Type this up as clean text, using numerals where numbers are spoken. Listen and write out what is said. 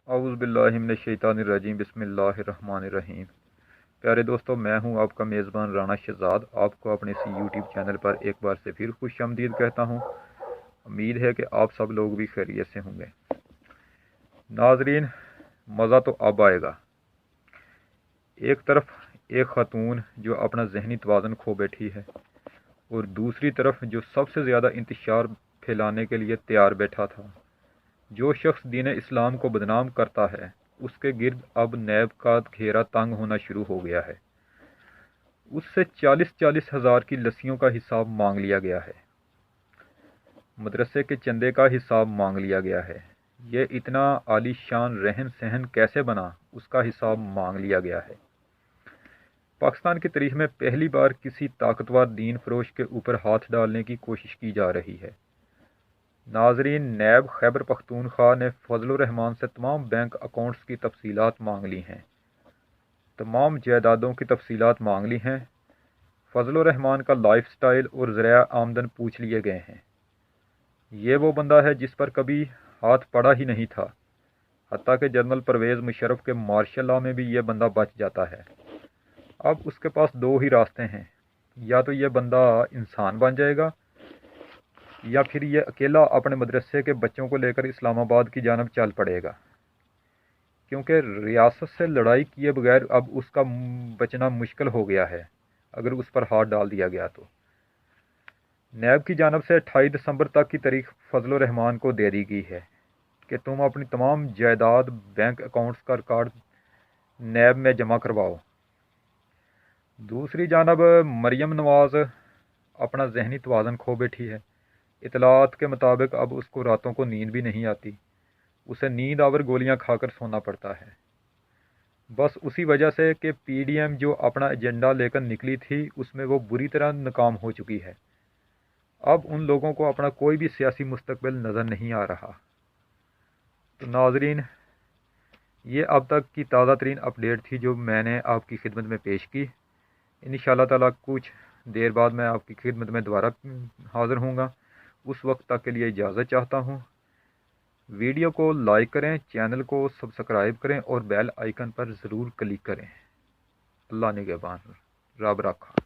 اعوذ باللہ من الشیطان الرجیم بسم اللہ الرحمن الرحیم۔ پیارے دوستو، میں ہوں آپ کا میزبان رانا شہزاد، آپ کو اپنے اسی یوٹیوب چینل پر ایک بار سے پھر خوش آمدید کہتا ہوں۔ امید ہے کہ آپ سب لوگ بھی خیریت سے ہوں گے۔ ناظرین، مزہ تو اب آئے گا۔ ایک طرف ایک خاتون جو اپنا ذہنی توازن کھو بیٹھی ہے، اور دوسری طرف جو سب سے زیادہ انتشار پھیلانے کے لیے تیار بیٹھا تھا۔ جو شخص دین اسلام کو بدنام کرتا ہے، اس کے گرد اب نیب کا گھیرا تنگ ہونا شروع ہو گیا ہے۔ اس سے 40 ہزار کی لسیوں کا حساب مانگ لیا گیا ہے۔ مدرسے کے چندے کا حساب مانگ لیا گیا ہے۔ یہ اتنا عالی شان رہن سہن کیسے بنا، اس کا حساب مانگ لیا گیا ہے۔ پاکستان کی تاریخ میں پہلی بار کسی طاقتور دین فروش کے اوپر ہاتھ ڈالنے کی کوشش کی جا رہی ہے۔ ناظرین، نیب خیبر پختونخوا نے فضل الرحمان سے تمام بینک اکاؤنٹس کی تفصیلات مانگ لی ہیں۔ تمام جائیدادوں کی تفصیلات مانگ لی ہیں۔ فضل الرحمان کا لائف سٹائل اور ذریعہ آمدن پوچھ لیے گئے ہیں۔ یہ وہ بندہ ہے جس پر کبھی ہاتھ پڑا ہی نہیں تھا، حتیٰ کہ جنرل پرویز مشرف کے مارشل لاء میں بھی یہ بندہ بچ جاتا ہے۔ اب اس کے پاس دو ہی راستے ہیں، یا تو یہ بندہ انسان بن جائے گا، یا پھر یہ اکیلا اپنے مدرسے کے بچوں کو لے کر اسلام آباد کی جانب چل پڑے گا، کیونکہ ریاست سے لڑائی کیے بغیر اب اس کا بچنا مشکل ہو گیا ہے اگر اس پر ہاتھ ڈال دیا گیا تو۔ نیب کی جانب سے 28 دسمبر تک کی تاریخ فضل الرحمان کو دے دی گئی ہے کہ تم اپنی تمام جائیداد بینک اکاؤنٹس کا ریکارڈ نیب میں جمع کرواؤ۔ دوسری جانب مریم نواز اپنا ذہنی توازن کھو بیٹھی ہے۔ اطلاعات کے مطابق اب اس کو راتوں کو نیند بھی نہیں آتی، اسے نیند آور گولیاں کھا کر سونا پڑتا ہے، بس اسی وجہ سے کہ پی ڈی ایم جو اپنا ایجنڈا لے کر نکلی تھی اس میں وہ بری طرح ناکام ہو چکی ہے۔ اب ان لوگوں کو اپنا کوئی بھی سیاسی مستقبل نظر نہیں آ رہا۔ تو ناظرین، یہ اب تک کی تازہ ترین اپڈیٹ تھی جو میں نے آپ کی خدمت میں پیش کی۔ انشاءاللہ تعالیٰ کچھ دیر بعد میں آپ کی خدمت میں دوبارہ حاضر ہوں گا۔ اس وقت تک کے لیے اجازت چاہتا ہوں۔ ویڈیو کو لائک کریں، چینل کو سبسکرائب کریں اور بیل آئیکن پر ضرور کلک کریں۔ اللہ نگہبان، رب رکھا۔